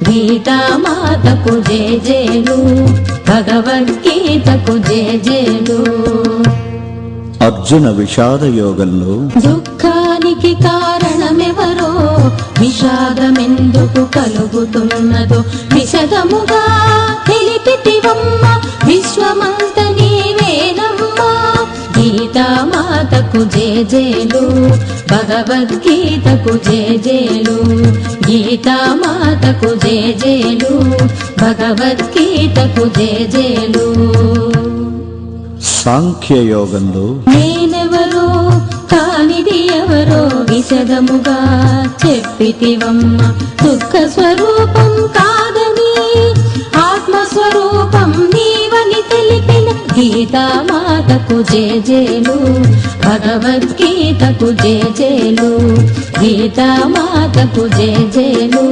గీతామాతకు జేజేలు, భగవద్గీతకు జేజేలు. అర్జున విషాద యోగంలో దుఃఖానికి కారణమెవరో, విషాదమెందుకు కలుగుతున్నదో విశదముగా తెలిపితివమ్మ, విశ్వమంత నీవేనమ్మా. గీతామాతకు జేజేలు, భగవద్గీతకు జేజేలు. గీతామాతకు జేజేలు, భగవద్గీతకు జేజేలు. సాంఖ్యయోగంలో నేనెవరో కానిది ఎవరో విశదముగా చెప్పితివమ్మ, దుఃఖ స్వరూపం కాదని ఆత్మస్వరూపం నీవని తెలిపిన. గీతామాతకు జేజేలు, భగవద్గీతకు జేజేలు. గీతామాతకు జేజేలు,